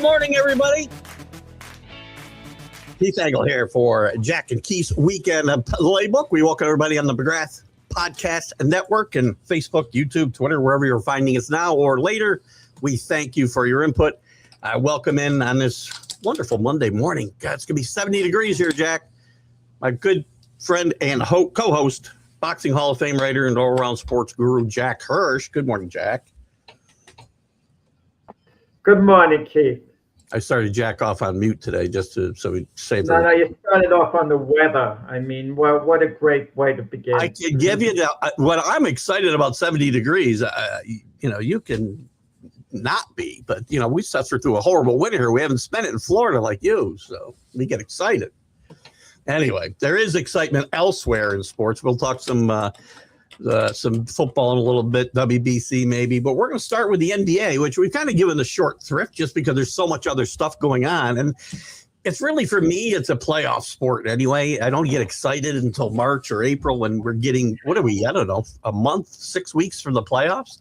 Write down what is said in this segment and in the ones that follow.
morning, everybody. Keith Engle here for Jack and Keith's Weekend Playbook. We welcome everybody on the McGrath Podcast Network and Facebook, YouTube, Twitter, wherever you're finding us now or later. We thank you for your input. Welcome in on this wonderful Monday morning. God, it's going to be 70 degrees here, Jack. My good friend and co-host, Boxing Hall of Fame writer and all-around sports guru, Jack Hirsch. Good morning, Jack. Good morning, Keith. I started Jack off on mute today just so we save No, you started off on the weather. I mean, well, what a great way to begin. I can give you what I'm excited about 70 degrees. You can not be, but, we suffered through a horrible winter here. We haven't spent it in Florida like you, so we get excited. Anyway, there is excitement elsewhere in sports. We'll talk some football in a little bit, WBC maybe, but we're going to start with the NBA, which we've kind of given the short thrift just because there's so much other stuff going on. And it's really, for me, it's a playoff sport anyway. I don't get excited until March or April when we're getting, I don't know, a month, 6 weeks from the playoffs.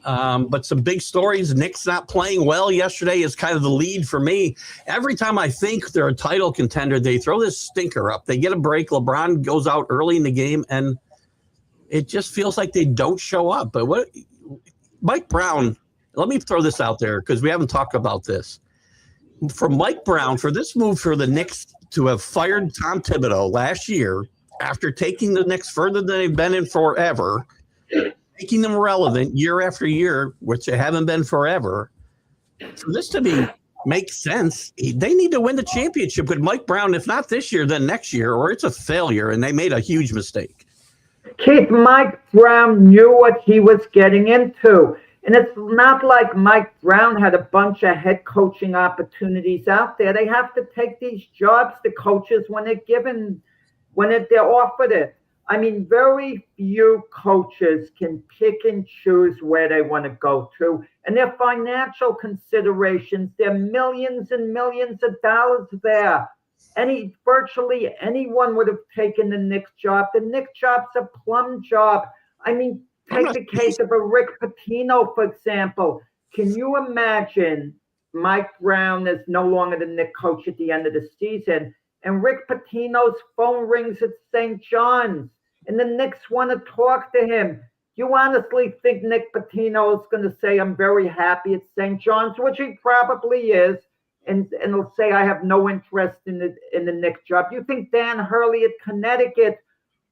But some big stories. Knicks not playing well yesterday is kind of the lead for me. Every time I think they're a title contender, they throw this stinker up. They get a break. LeBron goes out early in the game, and it just feels like they don't show up. But Mike Brown, let me throw this out there because we haven't talked about this. For Mike Brown, for this move for the Knicks to have fired Tom Thibodeau last year after taking the Knicks further than they've been in forever, making them relevant year after year, which they haven't been forever, for this to make sense, they need to win the championship with Mike Brown, if not this year, then next year, or it's a failure, and they made a huge mistake. Keith, Mike Brown knew what he was getting into. And it's not like Mike Brown had a bunch of head coaching opportunities out there. They have to take these jobs, the coaches, when they're offered it. I mean, very few coaches can pick and choose where they want to go to. And their financial considerations, there are millions and millions of dollars there. Virtually anyone would have taken the Knicks job. The Knicks job's a plum job. I mean, take the case of a Rick Pitino, for example. Can you imagine Mike Brown is no longer the Knicks coach at the end of the season, and Rick Pitino's phone rings at St. John's, and the Knicks want to talk to him? You honestly think Nick Pitino is going to say, I'm very happy at St. John's, which he probably is, and he'll say, I have no interest in the Knicks job? You think Dan Hurley at Connecticut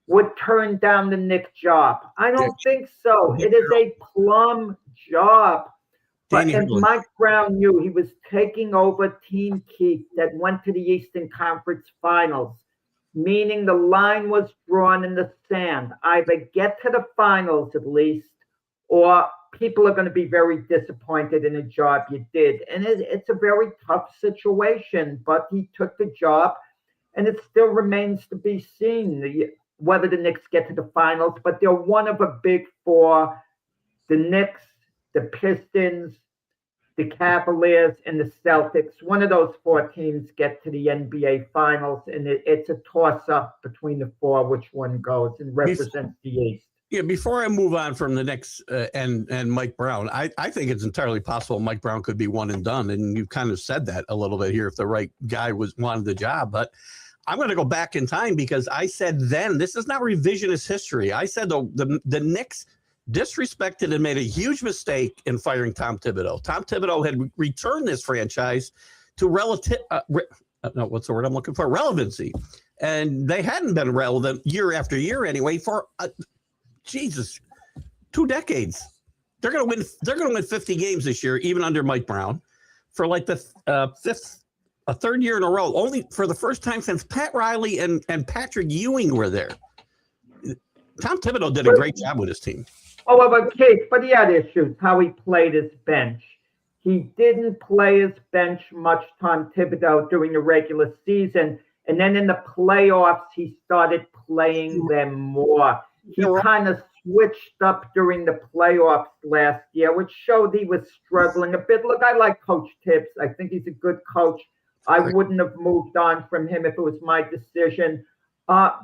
would turn down the Knicks job? I don't think so. It is a plum job. And Mike Brown knew he was taking over Team Keith that went to the Eastern Conference Finals, meaning the line was drawn in the sand. Either get to the finals at least, or people are going to be very disappointed in a job you did. And it's a very tough situation, but he took the job, and it still remains to be seen whether the Knicks get to the finals. But they're one of a big four: the Knicks, the Pistons, the Cavaliers, and the Celtics. One of those four teams get to the NBA Finals, and it's a toss-up between the four which one goes and represents the East. Yeah, before I move on from the Knicks and Mike Brown, I think it's entirely possible Mike Brown could be one and done, and you've kind of said that a little bit here if the right guy wanted the job. But I'm going to go back in time because I said then, this is not revisionist history. I said the Knicks disrespected and made a huge mistake in firing Tom Thibodeau. Tom Thibodeau had returned this franchise to relevancy. And they hadn't been relevant year after year anyway for 2 decades. They're going to win 50 games this year, even under Mike Brown, for like the third year in a row, only for the first time since Pat Riley and Patrick Ewing were there. Tom Thibodeau did a great job with his team. Oh, but he had issues, how he played his bench. He didn't play his bench much, Tom Thibodeau, during the regular season. And then in the playoffs, he started playing them more. He kind of switched up during the playoffs last year, which showed he was struggling a bit. Look, I like Coach Tibbs. I think he's a good coach. I wouldn't have moved on from him if it was my decision.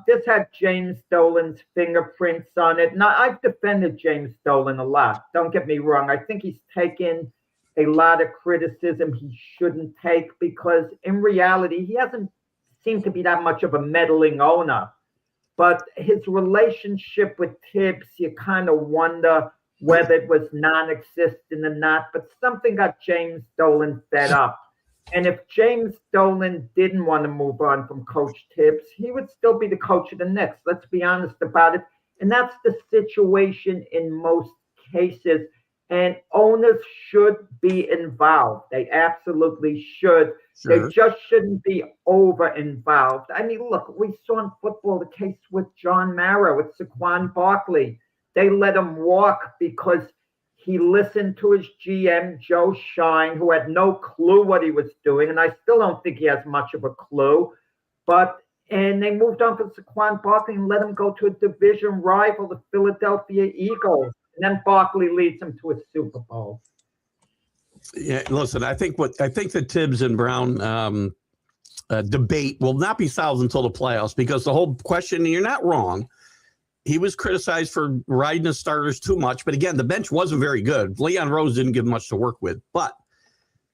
This had James Dolan's fingerprints on it. Now, I've defended James Dolan a lot. Don't get me wrong. I think he's taken a lot of criticism he shouldn't take, because in reality, he hasn't seemed to be that much of a meddling owner. But his relationship with Tibbs, you kind of wonder whether it was non-existent or not. But something got James Dolan fed up. And if James Dolan didn't want to move on from Coach Tibbs, he would still be the coach of the Knicks. Let's be honest about it. And that's the situation in most cases. And owners should be involved. They absolutely should. Sure. They just shouldn't be over-involved. I mean, look, we saw in football the case with John Mara, with Saquon Barkley. They let him walk because he listened to his GM, Joe Shine, who had no clue what he was doing. And I still don't think he has much of a clue. And they moved on from Saquon Barkley and let him go to a division rival, the Philadelphia Eagles. And then Barkley leads him to a Super Bowl. Yeah, listen, I think the Tibbs and Brown debate will not be solved until the playoffs, because the whole question, and you're not wrong, he was criticized for riding the starters too much. But again, the bench wasn't very good. Leon Rose didn't give much to work with. But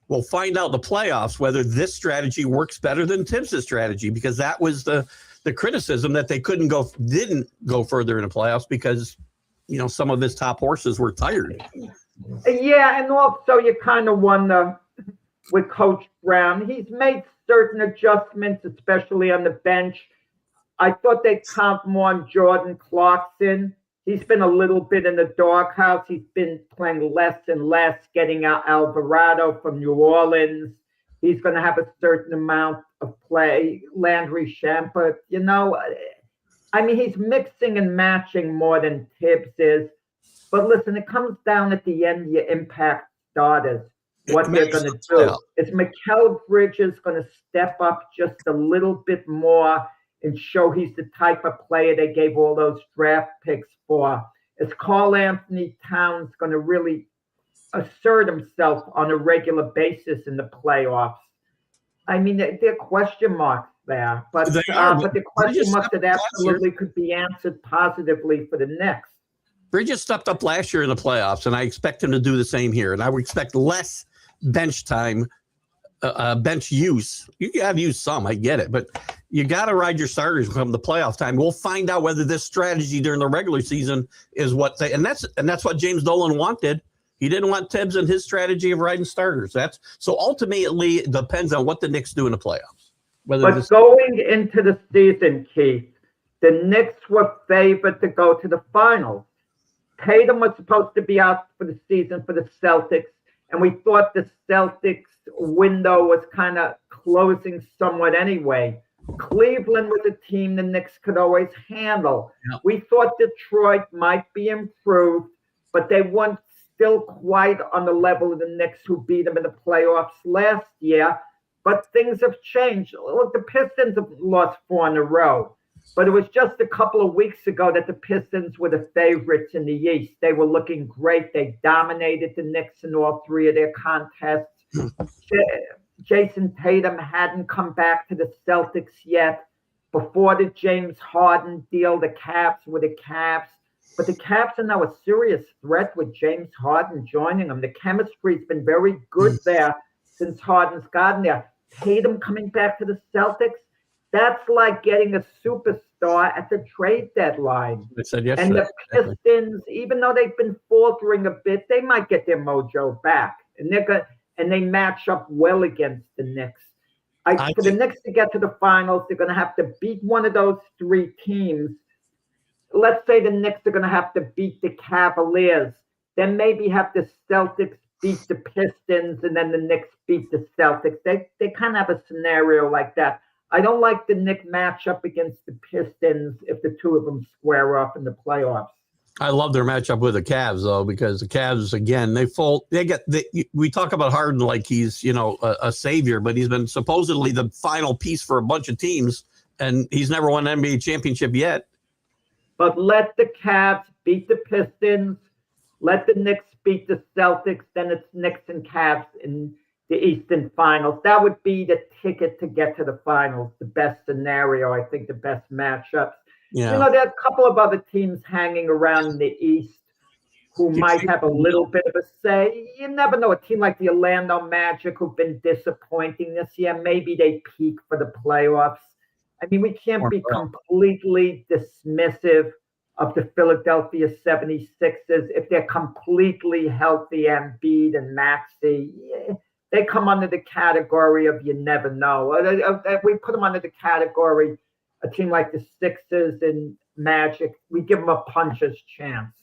we'll find out in the playoffs whether this strategy works better than Tibbs' strategy, because that was the criticism, that they didn't go further in the playoffs because, you know, some of his top horses were tired. Yeah, and also you kind of wonder with Coach Brown, he's made certain adjustments, especially on the bench. I thought they'd count more on Jordan Clarkson. He's been a little bit in the doghouse. He's been playing less and less, getting out Alvarado from New Orleans. He's going to have a certain amount of play. Landry Shampoo, you know, I mean, he's mixing and matching more than Tibbs is. But listen, it comes down at the end, you impact starters, what they're going to do. Is Mikal Bridges going to step up just a little bit more and show he's the type of player they gave all those draft picks for? Is Karl Anthony Towns going to really assert himself on a regular basis in the playoffs? I mean, there are question marks there, but the question marks that absolutely could be answered positively for the Knicks. Bridges stepped up last year in the playoffs, and I expect him to do the same here. And I would expect less bench time, bench use. You got to use some, I get it, but you got to ride your starters come the playoff time. We'll find out whether this strategy during the regular season is what and that's what James Dolan wanted. He didn't want Tibbs and his strategy of riding starters. So ultimately it depends on what the Knicks do in the playoffs. Going into the season, Keith, the Knicks were favored to go to the finals. Tatum was supposed to be out for the season for the Celtics, and we thought the Celtics window was kind of closing somewhat anyway. Cleveland was a team the Knicks could always handle. Yep. We thought Detroit might be improved, but they weren't still quite on the level of the Knicks, who beat them in the playoffs last year. But things have changed. Look, the Pistons have lost 4 in a row. But it was just a couple of weeks ago that the Pistons were the favorites in the East. They were looking great. They dominated the Knicks in all 3 of their contests. Jason Tatum hadn't come back to the Celtics yet. Before the James Harden deal, the Cavs were the Cavs. But the Cavs are now a serious threat with James Harden joining them. The chemistry's been very good there since Harden's gotten there. Tatum coming back to the Celtics, that's like getting a superstar at the trade deadline. I said yes. And the Pistons, even though they've been faltering a bit, they might get their mojo back. And they match up well against the Knicks. For the Knicks to get to the finals, they're going to have to beat one of those 3 teams. Let's say the Knicks are going to have to beat the Cavaliers. Then maybe have the Celtics beat the Pistons, and then the Knicks beat the Celtics. They kind of have a scenario like that. I don't like the Knicks matchup against the Pistons if the 2 of them square up in the playoffs. I love their matchup with the Cavs, though, because the Cavs, again, we talk about Harden like he's, you know, a savior, but he's been supposedly the final piece for a bunch of teams, and he's never won an NBA championship yet. But let the Cavs beat the Pistons, let the Knicks beat the Celtics, then it's Knicks and Cavs in the Eastern Finals. That would be the ticket to get to the finals, the best scenario, I think, the best matchups. Yeah. You know, there are a couple of other teams hanging around in the East who might have a little bit of a say. You never know. A team like the Orlando Magic, who've been disappointing this year, maybe they peak for the playoffs. I mean, we can't be completely dismissive of the Philadelphia 76ers if they're completely healthy, Embiid and Maxey. Yeah, they come under the category of you never know. We put them under the category, a team like the Sixers and Magic, we give them a puncher's chance.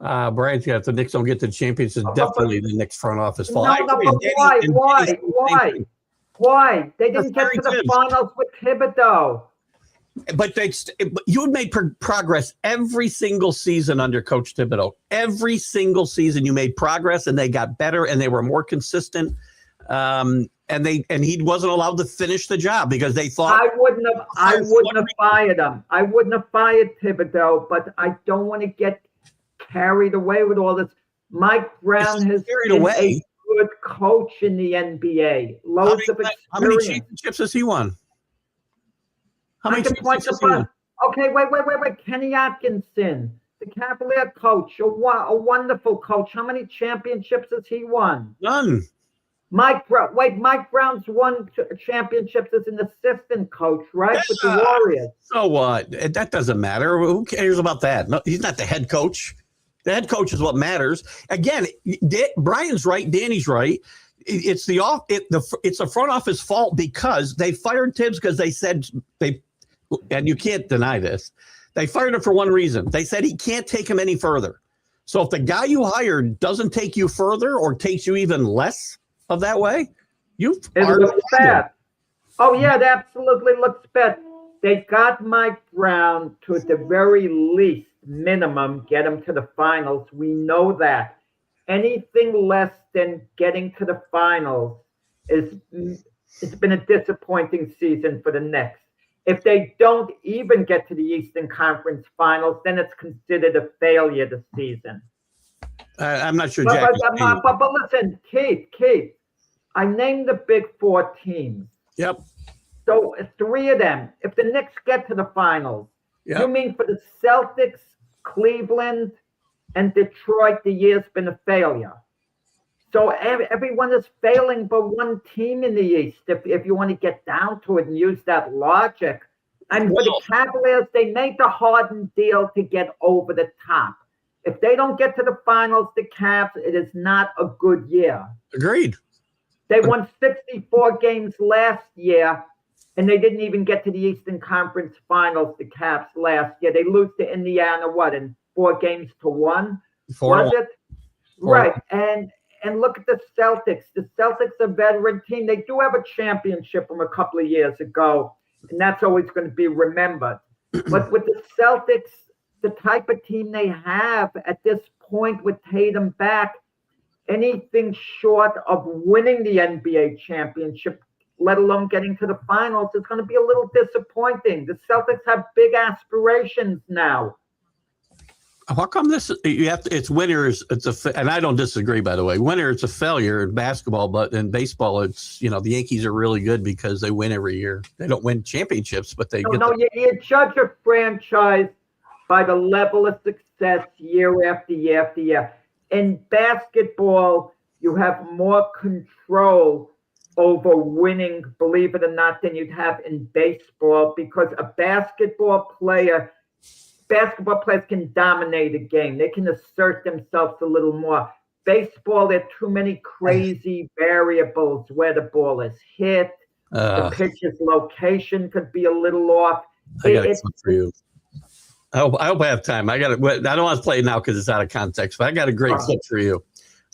Brian's got if the Knicks don't get the championship, definitely the Knicks front office fall. No, but why? They didn't get to the finals with Thibodeau. But you had made progress every single season under Coach Thibodeau. Every single season you made progress, and they got better, and they were more consistent. And he wasn't allowed to finish the job because they thought I wouldn't have fired him. I wouldn't have fired Thibodeau, but I don't want to get carried away with all this. Mike Brown has been a good coach in the NBA. Loads of experience. How many championships has he won? How many championships has he won? Okay, wait. Kenny Atkinson, the Cavalier coach, a wonderful coach. How many championships has he won? None. Mike Brown's won championships as an assistant coach, right? With the Warriors. So what? That doesn't matter. Who cares about that? No, he's not the head coach. The head coach is what matters. Again, Brian's right. Danny's right. It's the front office fault because they fired Tibbs because they said and you can't deny this. They fired him for one reason. They said he can't take him any further. So if the guy you hired doesn't take you further or takes you even less of that way, it looks bad. Oh yeah, it absolutely looks bad. They got Mike Brown to, at the very least, minimum, get him to the finals. We know that. Anything less than getting to the finals it's been a disappointing season for the Knicks. If they don't even get to the Eastern Conference Finals, then it's considered a failure this season. I'm not sure, Jack. But listen, Keith, I named the big four teams. Yep. So three of them, if the Knicks get to the finals, you mean for the Celtics, Cleveland, and Detroit, the year's been a failure. So everyone is failing but one team in the East, if you want to get down to it and use that logic. And for the Cavaliers, they made the Harden deal to get over the top. If they don't get to the finals, the Cavs, it is not a good year. Agreed. They won 64 games last year, and they didn't even get to the Eastern Conference Finals, the Cavs, last year. They lose to Indiana, in 4-1? Was it? Right. And look at the Celtics. The Celtics are a veteran team. They do have a championship from a couple of years ago, and that's always going to be remembered. But with the Celtics, the type of team they have at this point with Tatum back, anything short of winning the NBA championship, let alone getting to the finals, is going to be a little disappointing. The Celtics have big aspirations now. How come it's winners? And I don't disagree, by the way. Winner, it's a failure in basketball, but in baseball, it's, the Yankees are really good because they win every year. They don't win championships, but they you judge a franchise by the level of success year after year after year. In basketball, you have more control over winning, believe it or not, than you'd have in baseball, because basketball players can dominate a game. They can assert themselves a little more. Baseball, there are too many crazy variables where the ball is hit. The pitcher's location could be a little off. I got something for you. I hope I have time. I don't want to play it now because it's out of context, but I got a great clip for you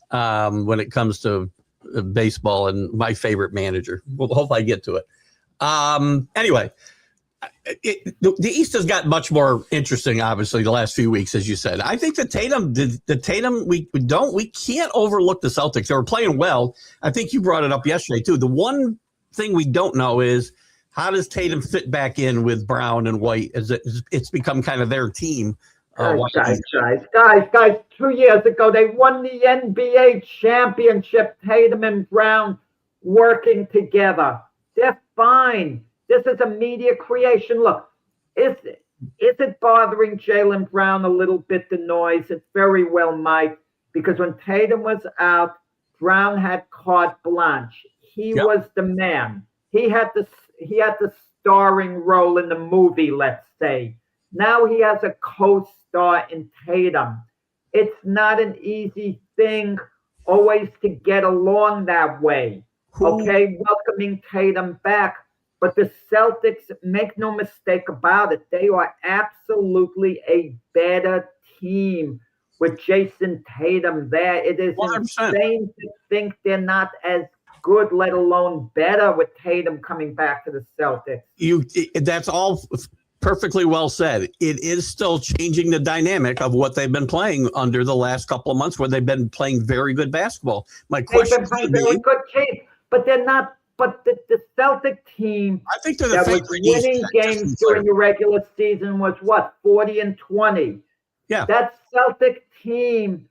when it comes to baseball and my favorite manager. We'll hope I get to it. Anyway, the East has got much more interesting, obviously, the last few weeks, as you said. I think we can't overlook the Celtics. They were playing well. I think you brought it up yesterday, too. The one thing we don't know is, how does Tatum fit back in with Brown and White? It's become kind of their team. Guys, 2 years ago, they won the NBA championship, Tatum and Brown working together. They're fine. This is a media creation. Look, Is it bothering Jaylen Brown a little bit, the noise? It very well might, because when Tatum was out, Brown had carte blanche. He Yep. was the man. He had the starring role in the movie, let's say. Now he has a co-star in Tatum. It's not an easy thing always to get along that way. Okay, welcoming Tatum back. But the Celtics, make no mistake about it, they are absolutely a better team with Jason Tatum there. It is 100%. insane to think they're not as good, let alone better, with Tatum coming back to the Celtics. That's all perfectly well said. It is still changing the dynamic of what they've been playing under the last couple of months, where they've been playing very good basketball. My They've question been playing very good team, but they're not. But the Celtic team I think they're the that was favorite in winning East. games during the regular season was what, 40-20. Yeah. That Celtic team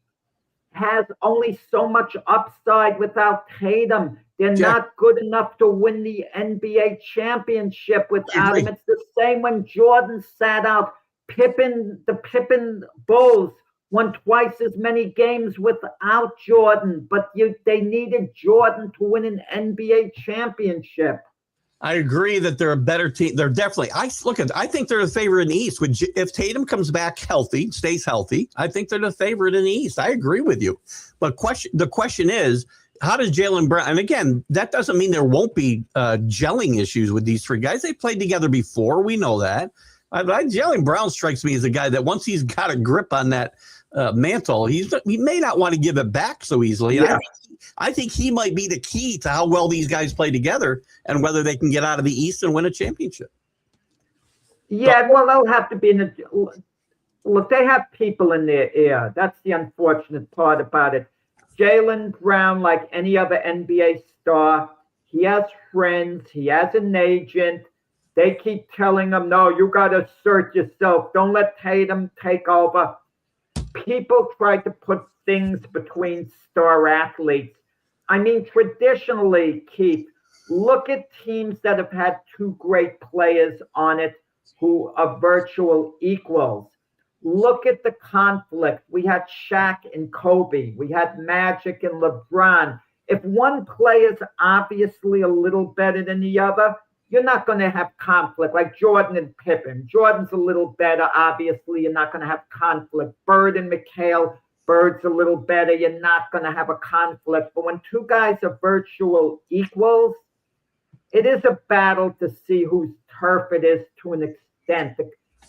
has only so much upside without Tatum. They're not good enough to win the NBA championship without him. It's the same when Jordan sat out. The Pippen Bulls won twice as many games without Jordan, but they needed Jordan to win an NBA championship. I agree that they're a better team. They're definitely. I think they're the favorite in the East. If Tatum comes back healthy, stays healthy, I think they're the favorite in the East. I agree with you. But the question is, how does Jaylen Brown? And again, that doesn't mean there won't be gelling issues with these three guys. They played together before. We know that. Jaylen Brown strikes me as a guy that once he's got a grip on that mantle, he may not want to give it back so easily. Yeah. I think he might be the key to how well these guys play together and whether they can get out of the East and win a championship. Yeah, well, they'll have to be in the look. They have people in their ear. That's the unfortunate part about it. Jaylen Brown, like any other NBA star, he has friends. He has an agent. They keep telling him, no, you got to assert yourself. Don't let Tatum take over. People try to put things between star athletes. I mean, traditionally, Keith, look at teams that have had two great players on it who are virtual equals. Look at the conflict. We had Shaq and Kobe. We had Magic and LeBron. If one player is obviously a little better than the other, you're not going to have conflict, like Jordan and Pippen. Jordan's a little better, obviously. You're not going to have conflict. Bird and McHale, Bird's a little better. You're not going to have a conflict. But when two guys are virtual equals, it is a battle to see whose turf it is to an extent.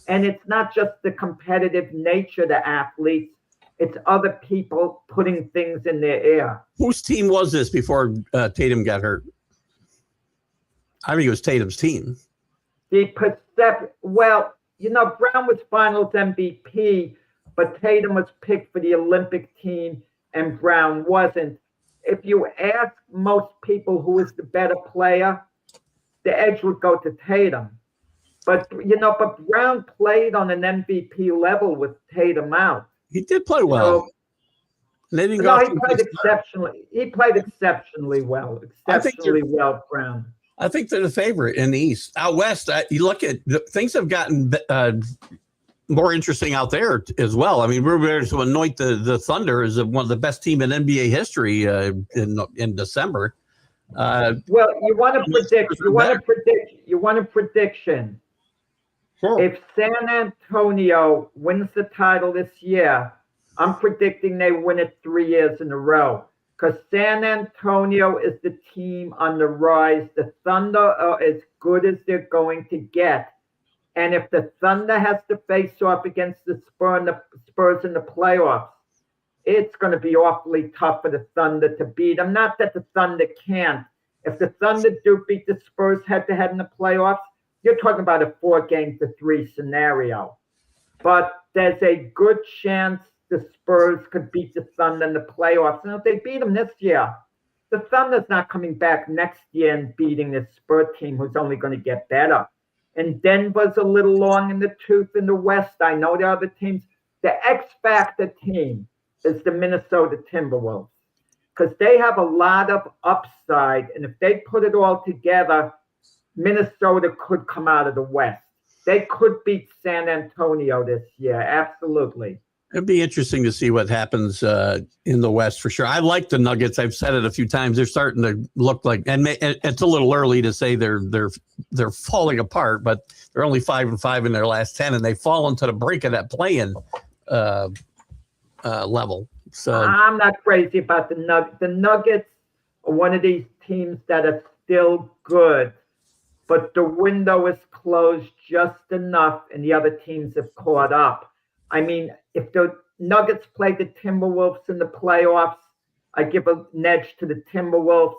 And it's not just the competitive nature of the athletes. It's other people putting things in their ear. Whose team was this before Tatum got hurt? I think it was Tatum's team. Well, Brown was Finals MVP, but Tatum was picked for the Olympic team and Brown wasn't. If you ask most people who is the better player, the edge would go to Tatum. But Brown played on an MVP level with Tatum out. He did play well. He played exceptionally. He played exceptionally well. Well, Brown. I think they're the favorite in the East. Out West, you look at things have gotten more interesting out there as well. I mean, we're ready to anoint the Thunder as one of the best team in NBA history in December. Well, you want to predict. You want a prediction. Sure. If San Antonio wins the title this year, I'm predicting they win it 3 years in a row. Because San Antonio is the team on the rise. The Thunder are as good as they're going to get. And if the Thunder has to face off against the Spurs in the playoffs, it's going to be awfully tough for the Thunder to beat them. Not that the Thunder can't. If the Thunder do beat the Spurs head-to-head in the playoffs, you're talking about a 4-3 scenario. But there's a good chance the Spurs could beat the Thunder in the playoffs. And if they beat them this year, the Thunder's not coming back next year and beating this Spurs team who's only going to get better. And Denver's a little long in the tooth in the West. I know the other teams. The X-Factor team is the Minnesota Timberwolves because they have a lot of upside. And if they put it all together, Minnesota could come out of the West. they could beat San Antonio this year. Absolutely. It'd be interesting to see what happens in the West for sure. I like the Nuggets. I've said it a few times. They're starting to look like, and it's a little early to say they're falling apart, but they're only 5-5 in their last 10, and they've fallen to the brink of that play-in level. So I'm not crazy about the Nuggets. The Nuggets are one of these teams that are still good, but the window is closed just enough, and the other teams have caught up. I mean, if the Nuggets play the Timberwolves in the playoffs, I give an edge to the Timberwolves.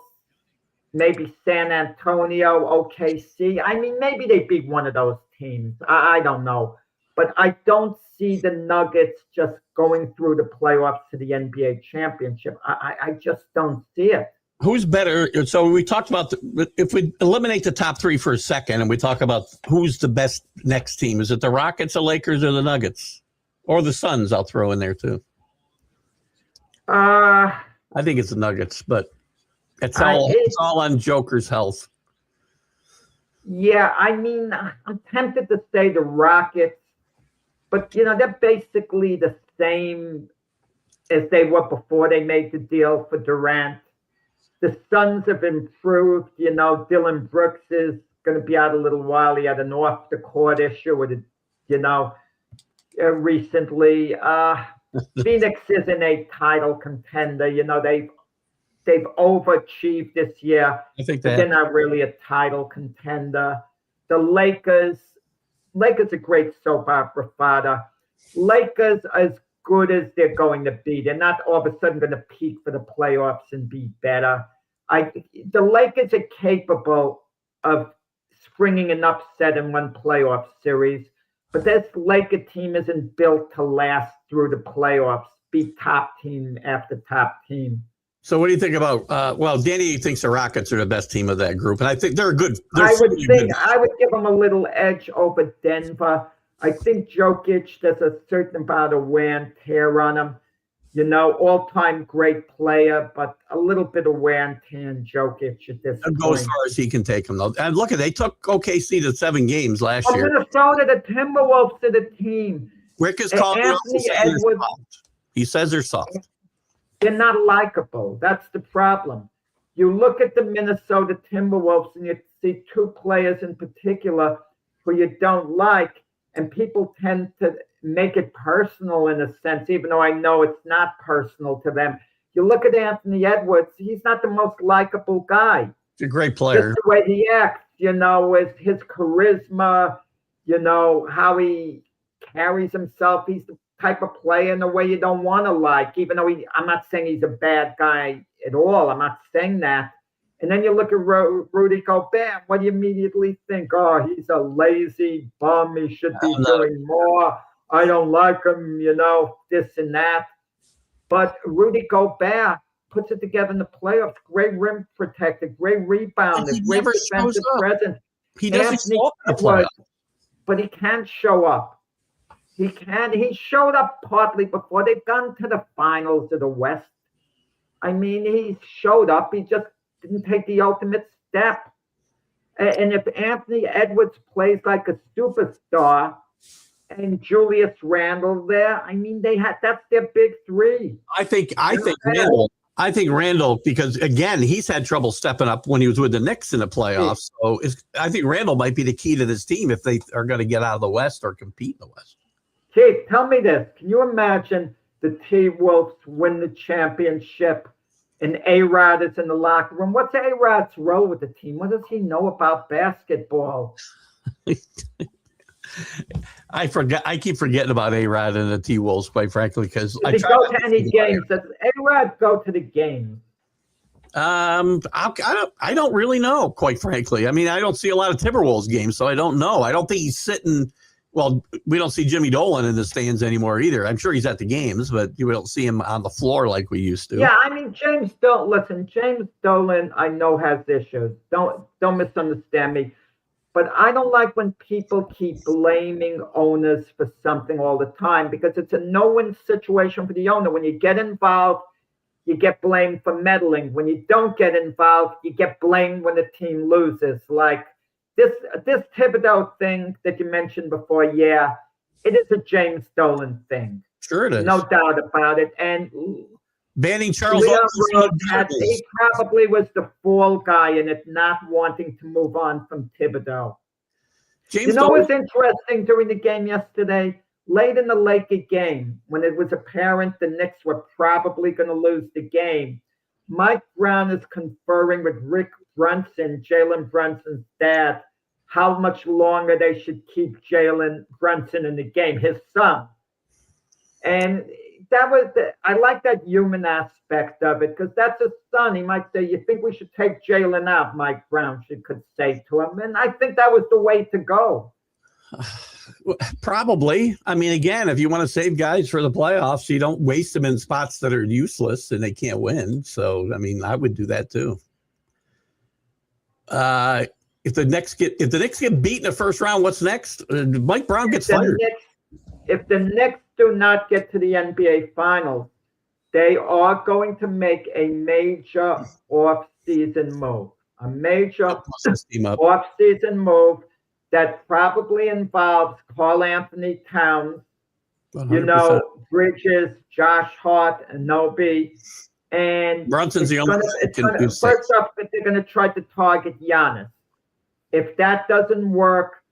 Maybe San Antonio, OKC. I mean, maybe they beat one of those teams. I don't know. But I don't see the Nuggets just going through the playoffs to the NBA championship. I just don't see it. Who's better? So we talked about if we eliminate the top three for a second and we talk about who's the best next team. Is it the Rockets, the Lakers, or the Nuggets? Or the Suns, I'll throw in there too. I think it's the Nuggets, but it's all on Joker's health. Yeah, I mean, I'm tempted to say the Rockets, but they're basically the same as they were before they made the deal for Durant. The Suns have improved. Dylan Brooks is going to be out a little while. He had an off the court issue with recently. Phoenix isn't a title contender. They've overachieved this year. I think they're not really a title contender. The Lakers are great soap opera fodder. Lakers as good as they're going to be. They're not all of a sudden going to peak for the playoffs and be better. The Lakers are capable of springing an upset in one playoff series. But this Laker team isn't built to last through the playoffs, beat top team after top team. So what do you think about, Danny thinks the Rockets are the best team of that group, and I think they're good. I would give them a little edge over Denver. I think Jokic, there's a certain amount of wear and tear on him. All-time great player, but a little bit of wear and tear in Jokic at this point. Go as far as he can take them, though. And look, they took OKC to 7 games last year. Minnesota, the Timberwolves are the team. Rick is calling Anthony Edwards. He says they're soft. They're not likable. That's the problem. You look at the Minnesota Timberwolves and you see two players in particular who you don't like, and people tend to make it personal in a sense, even though I know it's not personal to them. You look at Anthony Edwards, he's not the most likable guy. He's a great player. Just the way he acts, with his charisma, how he carries himself. He's the type of player in a way you don't want to like, even though I'm not saying he's a bad guy at all. I'm not saying that. And then you look at Rudy Gobert, what do you immediately think? Oh, he's a lazy bum. He should be doing more. I don't like him, this and that. But Rudy Gobert puts it together in the playoffs. Great rim protector, great rebounder, great defensive presence. He doesn't show up in the playoffs. But he can't show up. He showed up partly before they've gone to the finals of the West. I mean, he showed up. He just didn't take the ultimate step. And if Anthony Edwards plays like a superstar and Julius Randle there, I mean, that's their big three. I think Randle, because again, he's had trouble stepping up when he was with the Knicks in the playoffs. So I think Randle might be the key to this team if they are going to get out of the West or compete in the West. Keith, tell me this. Can you imagine the T-Wolves win the championship and A-Rod is in the locker room? What's A-Rod's role with the team? What does he know about basketball? I keep forgetting about A-Rod and the T-Wolves, quite frankly, because I go to any games. Does A-Rod go to the games? I don't really know, quite frankly. I mean, I don't see a lot of Timberwolves games, so I don't know. I don't think he's sitting. Well, we don't see Jimmy Dolan in the stands anymore either. I'm sure he's at the games, but you don't see him on the floor like we used to. Yeah, I mean, James Dolan, I know has issues. Don't misunderstand me. But I don't like when people keep blaming owners for something all the time, because it's a no-win situation for the owner. When you get involved, you get blamed for meddling. When you don't get involved, you get blamed when the team loses. Like, this Thibodeau thing that you mentioned before, yeah, it is a James Dolan thing. Sure it is. No doubt about it. And banning Charles Leah Oakley wrote from the that Cardinals. he probably was the fall guy in it, not wanting to move on from Thibodeau. James You know Dolan, what's interesting during the game yesterday? Late in the Laker game, when it was apparent the Knicks were probably going to lose the game, Mike Brown is conferring with Rick Brunson, Jalen Brunson's dad, how much longer they should keep Jalen Brunson in the game, his son. And I like that human aspect of it, because that's his son. He might say, you think we should take Jalen out, Mike Brown could say to him. And I think that was the way to go. probably. I mean, again, if you want to save guys for the playoffs, you don't waste them in spots that are useless and they can't win. So, I mean, I would do that too. If the Knicks get beat in the first round, what's next? Mike Brown gets fired. If the Knicks do not get to the NBA Finals, they are going to make a major off-season move. A major off-season move that probably involves Karl Anthony Towns, 100%. Bridges, Josh Hart, and Nobi. And Brunson's the only one that can do six. First up, they're going to try to target Giannis. If that doesn't work,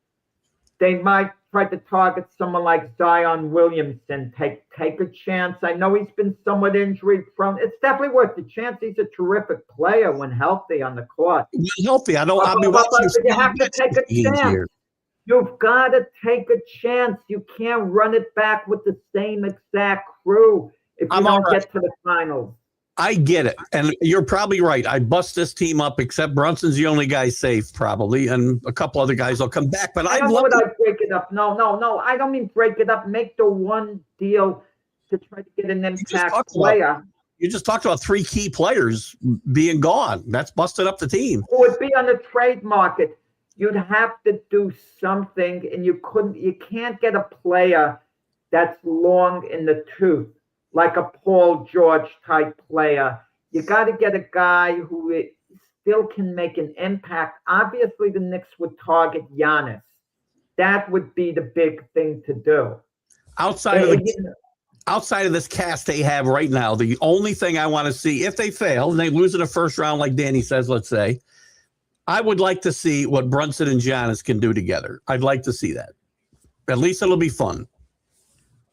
they might try to target someone like Zion Williamson. Take a chance. I know he's been somewhat injury prone. It's definitely worth the chance. He's a terrific player when healthy on the court. When healthy, I mean, you have to take a chance. You've got to take a chance. You can't run it back with the same exact crew if you don't get to the finals. I get it. And you're probably right. I bust this team up, except Brunson's the only guy safe, probably. And a couple other guys will come back. But I break it up. No. I don't mean break it up. Make the one deal to try to get an impact player. You just talked about 3 key players being gone. That's busted up the team. Who would be on the trade market? You'd have to do something, and you can't get a player that's long in the tooth, like a Paul George type player. You got to get a guy who still can make an impact. Obviously, the Knicks would target Giannis. That would be the big thing to do. Outside of this cast they have right now, the only thing I want to see, if they fail and they lose in the first round, like Danny says, let's say, I would like to see what Brunson and Giannis can do together. I'd like to see that. At least it'll be fun.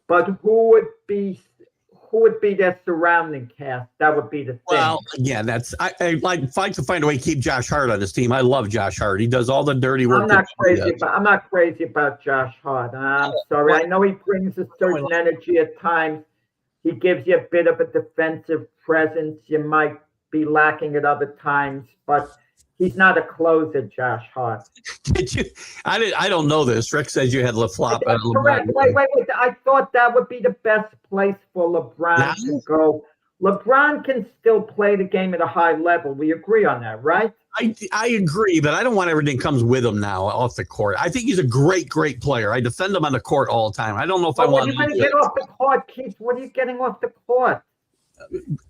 But who would be their surrounding cast? That would be the thing. Well, again, I like to find a way to keep Josh Hart on this team. I love Josh Hart. He does all the dirty work. I'm not crazy about Josh Hart. I'm sorry. I know he brings a certain energy at times. He gives you a bit of a defensive presence. You might be lacking at other times, but he's not a closer, Josh Hart. Did you? I don't know this. Rick says you had LaFlop. Correct. Wait. I thought that would be the best place for LeBron to go. LeBron can still play the game at a high level. We agree on that, right? I agree, but I don't want everything comes with him now off the court. I think he's a great player. I defend him on the court all the time. I don't know if I want to get off the court, Keith. What are you getting off the court?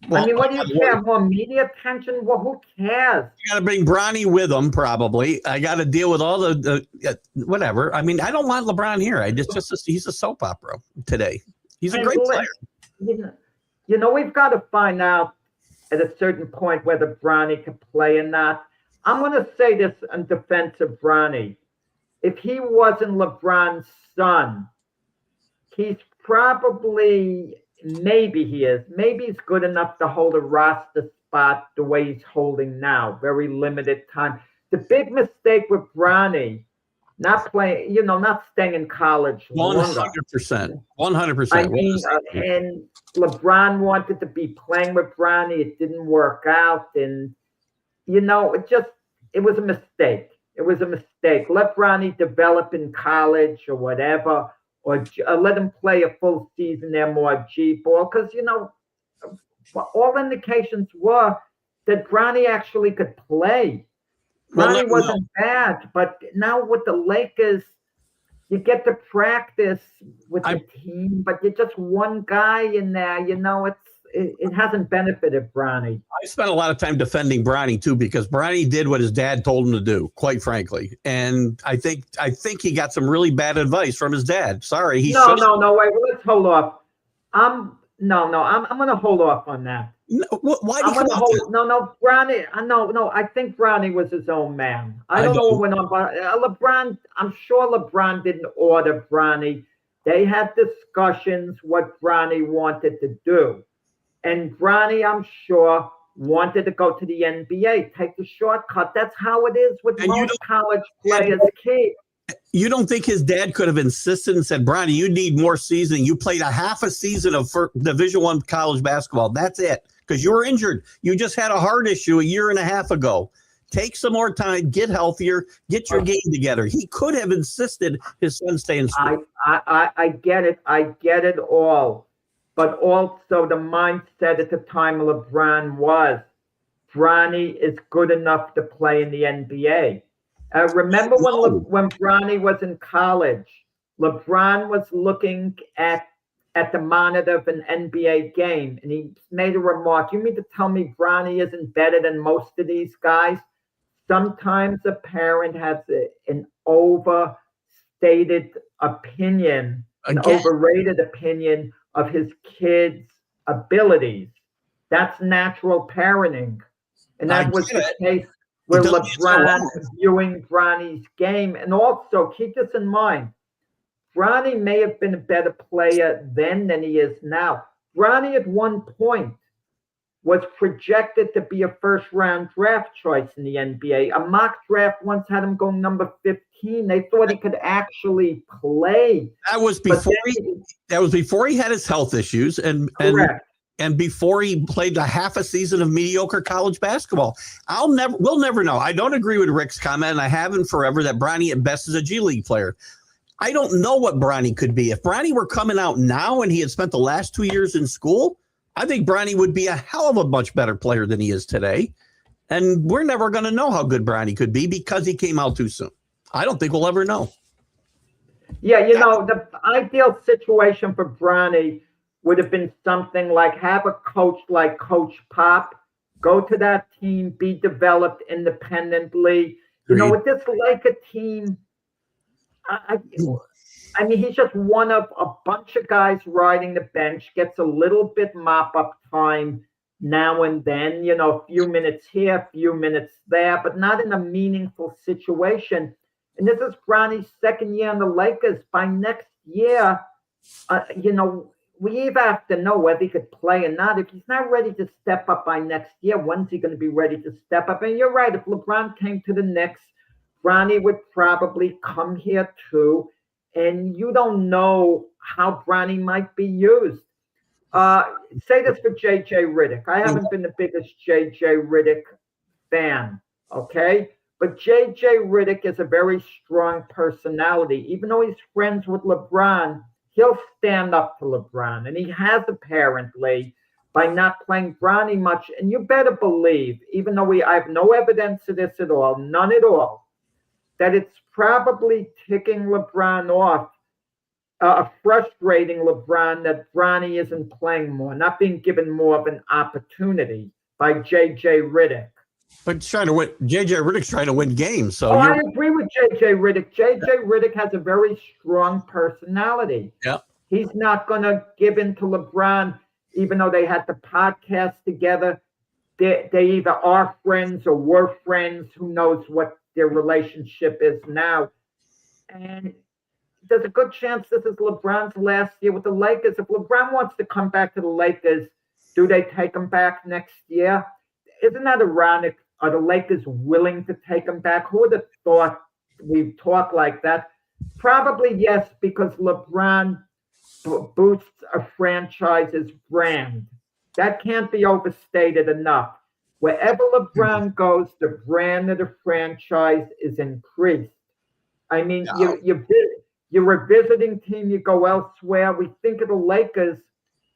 What do you care? More media attention? Well, who cares? You got to bring Bronny with him, probably. I got to deal with all the whatever. I mean, I don't want LeBron here. He's a soap opera today. He's a great player. We've got to find out at a certain point whether Bronny can play or not. I'm going to say this in defense of Bronny. If he wasn't LeBron's son, he's probably... Maybe he's good enough to hold a roster spot the way he's holding now. Very limited time. The big mistake with Bronny, not playing, not staying in college. 100%. 100%. I mean, and LeBron wanted to be playing with Bronny. It didn't work out. And, it was a mistake. It was a mistake. Let Bronny develop in college or whatever. Or let him play a full season there more G-ball. Because, all indications were that Bronny actually could play. Bronny wasn't bad. But now with the Lakers, you get to practice with the team, but you're just one guy in there. it hasn't benefited Bronny. I spent a lot of time defending Bronny too, because Bronny did what his dad told him to do, quite frankly. And I think he got some really bad advice from his dad. Sorry, No, wait, well, let's hold off. I'm going to hold off on that. No, why do you Bronny. No. I think Bronny was his own man. I don't know what went on, but LeBron. I'm sure LeBron didn't order Bronny. They had discussions what Bronny wanted to do, and Bronny, I'm sure, wanted to go to the NBA, take the shortcut. That's how it is with most college players. You don't think his dad could have insisted and said, Bronny, you need more seasoning. You played a half a season of Division I college basketball. That's it. Because you were injured. You just had a heart issue a year and a half ago. Take some more time, get healthier, get your game together. He could have insisted his son stay in school. I get it. I get it all. But also the mindset at the time of LeBron was, Bronny is good enough to play in the NBA. Remember when Bronny was in college, LeBron was looking at the monitor of an NBA game, and he made a remark. You mean to tell me Bronny isn't better than most of these guys? Sometimes a parent has an overstated opinion, an overrated opinion of his kid's abilities. That's natural parenting. And that was the case with LeBron viewing Bronny's game. And also, keep this in mind, Bronny may have been a better player then than he is now. Bronny at one point was projected to be a first-round draft choice in the NBA. A mock draft once had him going number 15. They thought he could actually play. That was before he had his health issues, and before he played a half a season of mediocre college basketball. We'll never know. I don't agree with Rick's comment, and I haven't forever, that Bronny at best is a G League player. I don't know what Bronny could be. If Bronny were coming out now and he had spent the last 2 years in school, I think Bronny would be a hell of a much better player than he is today. And we're never going to know how good Bronny could be because he came out too soon. I don't think we'll ever know. Yeah, the ideal situation for Bronny would have been something like have a coach like Coach Pop, go to that team, be developed independently. With this Laker team, I mean, he's just one of a bunch of guys riding the bench, gets a little bit mop-up time now and then, a few minutes here, a few minutes there, but not in a meaningful situation. And this is Bronny's second year in the Lakers. By next year, we either have to know whether he could play or not. If he's not ready to step up by next year, when's he going to be ready to step up? And you're right, if LeBron came to the Knicks, Bronny would probably come here too, and you don't know how Bronny might be used. Say this for J.J. Redick. I haven't been the biggest J.J. Redick fan, okay? But J.J. Redick is a very strong personality. Even though he's friends with LeBron, he'll stand up to LeBron, and he has apparently by not playing Bronny much. And you better believe, even though I have no evidence of this at all, none at all, that it's probably ticking LeBron off, frustrating LeBron that Bronny isn't playing more, not being given more of an opportunity by J.J. Redick. But J.J. Redick's trying to win games. So I agree with J.J. Redick. J.J. Redick has a very strong personality. Yeah. He's not going to give in to LeBron, even though they had the podcast together. They either are friends or were friends. Who knows what their relationship is now. And there's a good chance this is LeBron's last year with the Lakers. If LeBron wants to come back to the Lakers, do they take him back next year? Isn't that ironic? Are the Lakers willing to take him back? Who would have thought we'd talk like that? Probably yes, because LeBron boosts a franchise's brand. That can't be overstated enough. Wherever LeBron goes, the brand of the franchise is increased. I mean, you're a visiting team, you go elsewhere. We think of the Lakers,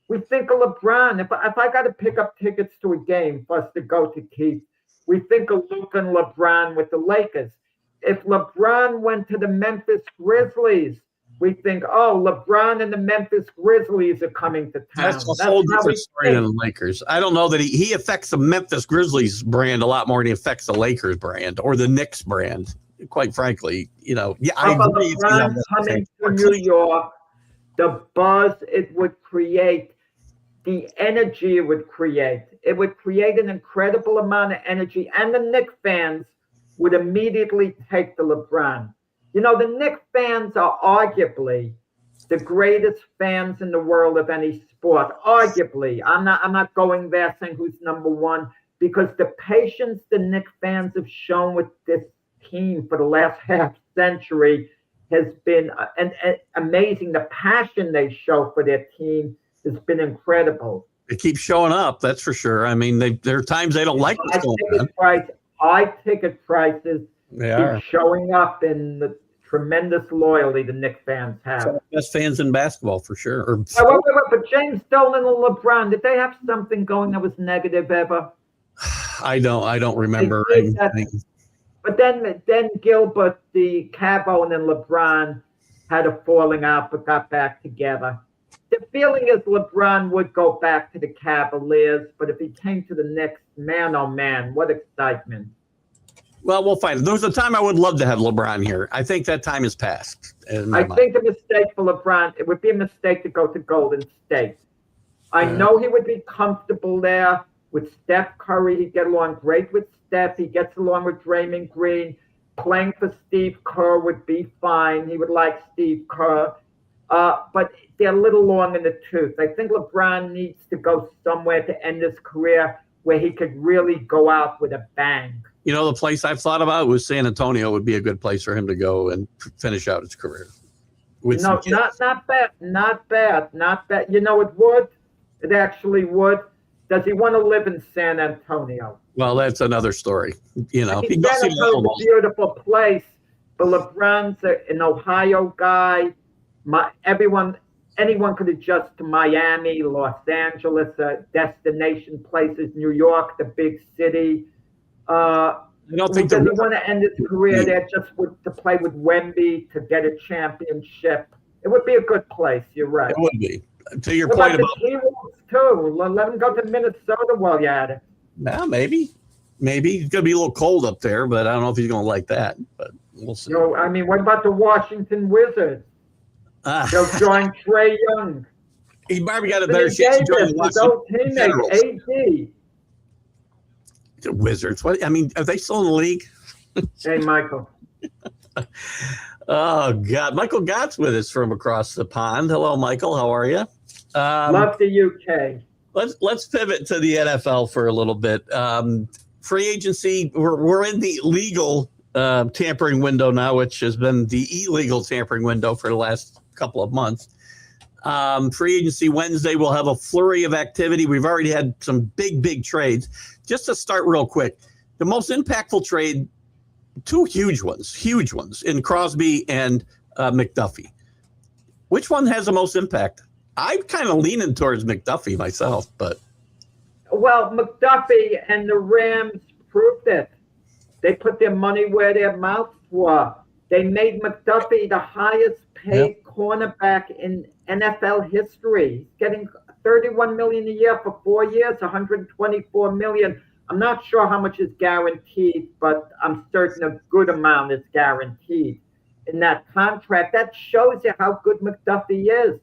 we think of LeBron. If I got to pick up tickets to a game for us to go to, Keith, we think of Luke and LeBron with the Lakers. If LeBron went to the Memphis Grizzlies, we think, oh, LeBron and the Memphis Grizzlies are coming to town. That's a whole different story than the Lakers. I don't know that he affects the Memphis Grizzlies brand a lot more than he affects the Lakers brand or the Knicks brand. Quite frankly, yeah, I agree. LeBron coming to New York, the buzz it would create, the energy it would create an incredible amount of energy, and the Knicks fans would immediately take the LeBron. The Knicks fans are arguably the greatest fans in the world of any sport. Arguably, I'm not going there saying who's number one, because the patience the Knicks fans have shown with this team for the last half century has been amazing. The passion they show for their team has been incredible. They keep showing up, that's for sure. I mean, there are times they don't like what's going on. High ticket prices keep showing up in the tremendous loyalty the Knicks fans have. Some of the best fans in basketball, for sure. Wait, but James Dolan and LeBron, did they have something going that was negative ever? I don't remember anything. But then Gilbert, the Cabo, and then LeBron had a falling out but got back together. The feeling is LeBron would go back to the Cavaliers, but if he came to the Knicks, man, oh man, what excitement. Well, we'll find it. There was a time I would love to have LeBron here. I think that time has passed. I think the mistake for LeBron, it would be a mistake to go to Golden State. I know he would be comfortable there with Steph Curry. He'd get along great with Steph. He gets along with Draymond Green. Playing for Steve Kerr would be fine. He would like Steve Kerr. But they're a little long in the tooth. I think LeBron needs to go somewhere to end his career where he could really go out with a bang. The place I've thought about was San Antonio would be a good place for him to go and finish out his career. Not bad. It would. It actually would. Does he want to live in San Antonio? Well, that's another story. He San Antonio's a beautiful place, but LeBron's an Ohio guy. Anyone could adjust to Miami, Los Angeles, destination places, New York, the big city. I don't think does he want to end his career there just to play with Wemby to get a championship? It would be a good place. You're right. It would be. To your point about the T-Wolves too. Let him go to Minnesota while you're at it. Yeah, maybe. It's gonna be a little cold up there, but I don't know if he's gonna like that. But we'll see. What about the Washington Wizards? They'll join Trae Young. He probably got a better chance to join the Washington teammate, AD. The Wizards. What? I mean, are they still in the league? Hey, Michael. Oh God, Michael Gott's with us from across the pond. Hello, Michael. How are you? Love the UK. Let's pivot to the NFL for a little bit. Free agency. We're in the legal tampering window now, which has been the illegal tampering window for the last couple of months. Free agency Wednesday, we'll have a flurry of activity. We've already had some big trades. Just to start real quick, the most impactful trade, two huge ones in Crosby and McDuffie. Which one has the most impact? I'm kind of leaning towards McDuffie myself, but. Well, McDuffie and the Rams proved it. They put their money where their mouths were. They made McDuffie the highest paid cornerback in NFL history. He's getting $31 million a year for 4 years, $124 million. I'm not sure how much is guaranteed, but I'm certain a good amount is guaranteed in that contract. That shows you how good McDuffie is.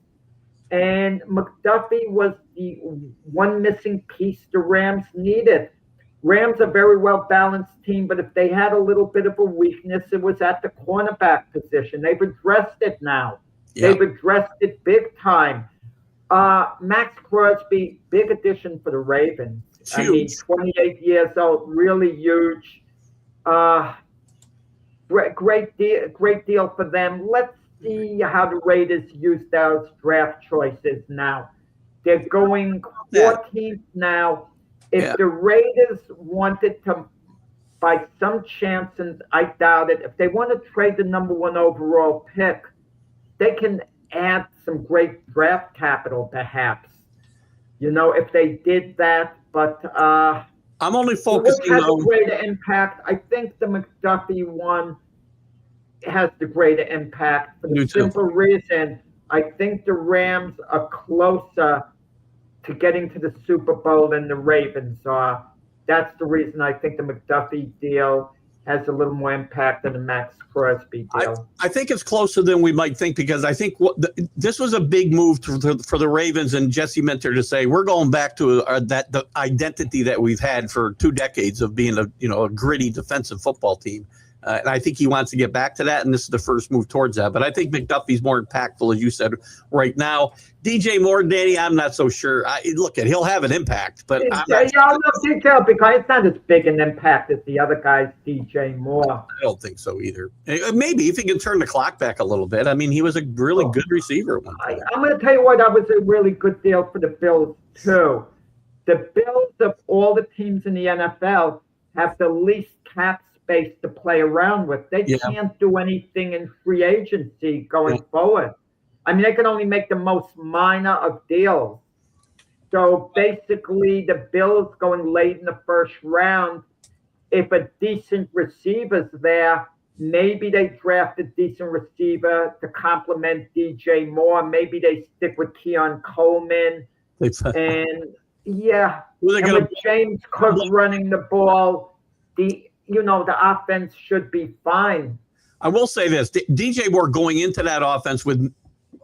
And McDuffie was the one missing piece the Rams needed. Rams are a very well-balanced team, but if they had a little bit of a weakness, it was at the cornerback position. They've addressed it now. Yep. They've addressed it big time. Max Crosby, big addition for the Ravens. Huge. I mean, 28 years old, really huge. Great deal for them. Let's see how the Raiders use those draft choices now. They're going 14th now. If the Raiders wanted to, by some chance, and I doubt it, if they want to trade the number 1 overall pick, they can add some great draft capital, perhaps. If they did that. But I'm only focusing on a greater impact. I think the McDuffie one. has the greater impact for the simple reason I think the Rams are closer to getting to the Super Bowl than the Ravens are. That's the reason I think the McDuffie deal has a little more impact than the Max Crosby deal. I think it's closer than we might think, because I think this was a big move for the Ravens and Jesse Minter to say, we're going back to the identity that we've had for 2 decades of being a gritty defensive football team. And I think he wants to get back to that, and this is the first move towards that. But I think McDuffie's more impactful, as you said, right now. DJ Moore, Danny, I'm not so sure. He'll have an impact, but I'm not detail because it's not as big an impact as the other guys, DJ Moore. I don't think so either. Maybe if he can turn the clock back a little bit. I mean, he was a really good receiver at one time. I'm going to tell you what, that was a really good deal for the Bills, too. The Bills, of all the teams in the NFL, have the least cap space to play around with. They can't do anything in free agency going forward. I mean, they can only make the most minor of deals. So basically, the Bills going late in the first round, if a decent receiver's there, maybe they draft a decent receiver to complement DJ Moore. Maybe they stick with Keon Coleman. And with James Cook running the ball, the offense should be fine. I will say this: DJ Moore going into that offense with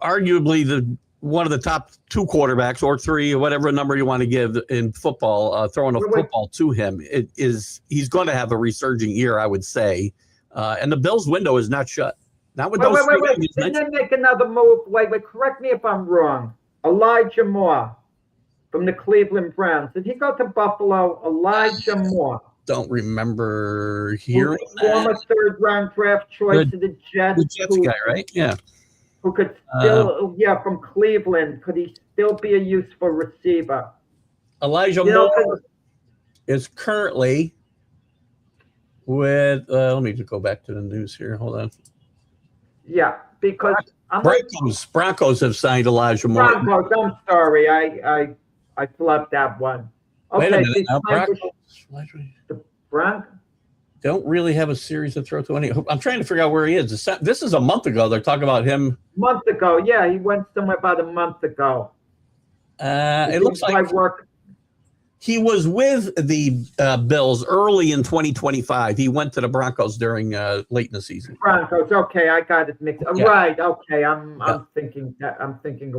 arguably one of the top 2 quarterbacks, or 3, or whatever number you want to give in football, throwing a football to him, he's going to have a resurging year, I would say. And the Bills' window is not shut. Not with those. Didn't they make another move? Wait, correct me if I'm wrong. Elijah Moore from the Cleveland Browns. Did he go to Buffalo? Elijah Moore. Don't remember hearing former 3rd-round draft choice of the Jets. The Jets guy, right? Yeah. Who could still, from Cleveland, could he still be a useful receiver? Elijah Moore is currently with, let me just go back to the news here. Hold on. Yeah, because Broncos have signed Elijah Moore. Broncos, I'm sorry. I flubbed that one. Okay, wait a minute. Now, the Broncos don't really have a series to throw to any. I'm trying to figure out where he is. This is a month ago. They're talking about him. Month ago, yeah, he went somewhere about a month ago. It looks like he was with the Bills early in 2025. He went to the Broncos during late in the season. Broncos, okay, I got it mixed. Yeah. Right, okay, I'm thinking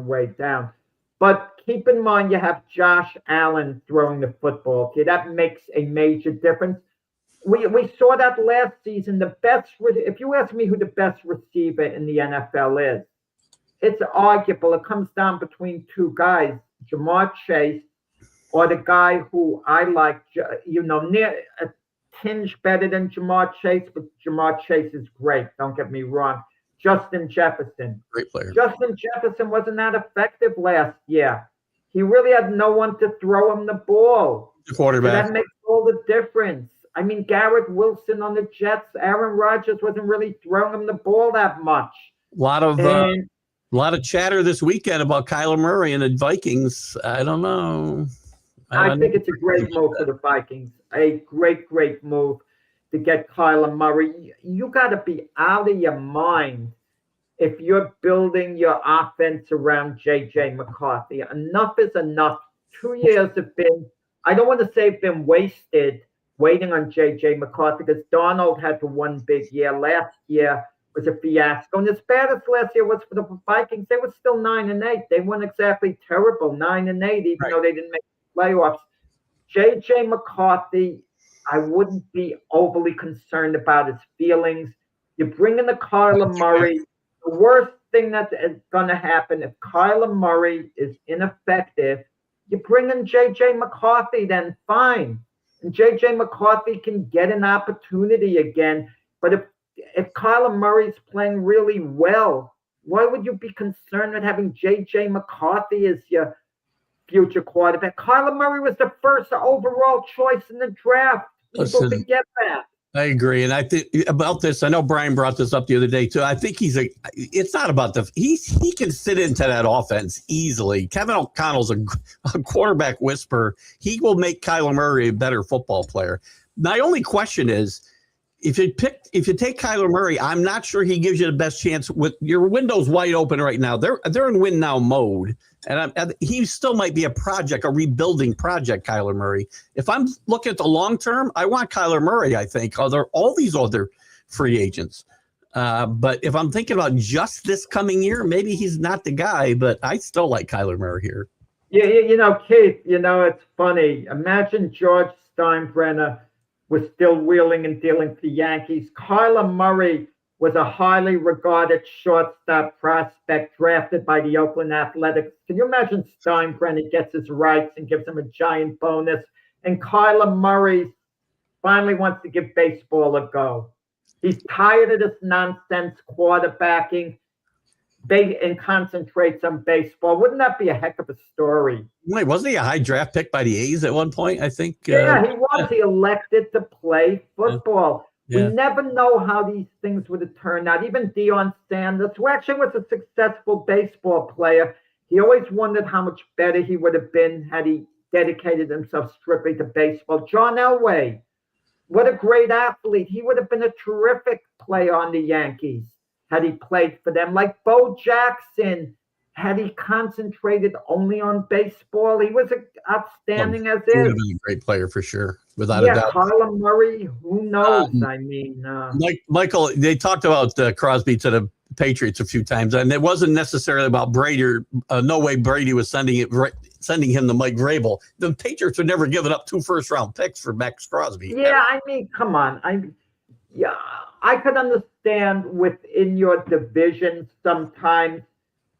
way down. But keep in mind, you have Josh Allen throwing the football. Okay, that makes a major difference. We saw that last season. If you ask me who the best receiver in the NFL is, it's arguable. It comes down between 2 guys, Jamar Chase, or the guy who I like, near a tinge better than Jamar Chase, but Jamar Chase is great. Don't get me wrong. Justin Jefferson. Great player. Justin Jefferson wasn't that effective last year. He really had no one to throw him the ball. The quarterback. And that makes all the difference. I mean, Garrett Wilson on the Jets, Aaron Rodgers wasn't really throwing him the ball that much. A lot of chatter this weekend about Kyler Murray and the Vikings. I don't know. I think it's a great move for the Vikings. A great, great move to get Kyler Murray. You got to be out of your mind if you're building your offense around J.J. McCarthy. Enough is enough. 2 years have been, I don't want to say been wasted waiting on J.J. McCarthy, because Darnold had the one big year. Last year was a fiasco. And as bad as last year was for the Vikings, they were still 9-8. They weren't exactly terrible, 9-8, even though they didn't make playoffs. J.J. McCarthy, I wouldn't be overly concerned about his feelings. You bring in the Kyler Murray. The worst thing that's going to happen if Kyler Murray is ineffective, you bring in J.J. McCarthy, then fine. And J.J. McCarthy can get an opportunity again. But if Kyler Murray's playing really well, why would you be concerned with having J.J. McCarthy as your future quarterback? Kyler Murray was the first overall choice in the draft. People forget that. I agree. And I think about this, I know Brian brought this up the other day too. I think it's not about he can fit into that offense easily. Kevin O'Connell's a quarterback whisperer. He will make Kyler Murray a better football player. My only question is if you take Kyler Murray, I'm not sure he gives you the best chance. With your window's wide open right now, they're in win now mode, and he still might be a rebuilding project. Kyler Murray. If I'm looking at the long term, I want Kyler Murray. I think all these other free agents. But if I'm thinking about just this coming year, maybe he's not the guy. But I still like Kyler Murray here. Yeah, Keith. It's funny. Imagine George Steinbrenner was still wheeling and dealing for the Yankees. Kyler Murray was a highly regarded shortstop prospect drafted by the Oakland Athletics. Can you imagine Steinbrenner gets his rights and gives him a giant bonus? And Kyler Murray finally wants to give baseball a go. He's tired of this nonsense quarterbacking and concentrates on baseball. Wouldn't that be a heck of a story? Wait, wasn't he a high draft pick by the A's at one point? I think. Yeah, he was. He elected to play football. Yeah. We never know how these things would have turned out. Even Deion Sanders, who actually was a successful baseball player, he always wondered how much better he would have been had he dedicated himself strictly to baseball. John Elway, what a great athlete. He would have been a terrific player on the Yankees had he played for them. Like Bo Jackson, had he concentrated only on baseball, he was outstanding as is. He would have been a great player for sure, without a doubt. Kyler Murray, who knows? Michael, they talked about Crosby to the Patriots a few times, and it wasn't necessarily about Brady. No way Brady was sending him to Mike Vrabel. The Patriots were never giving up 2 first-round picks for Max Crosby. Yeah, come on. I could understand within your division sometimes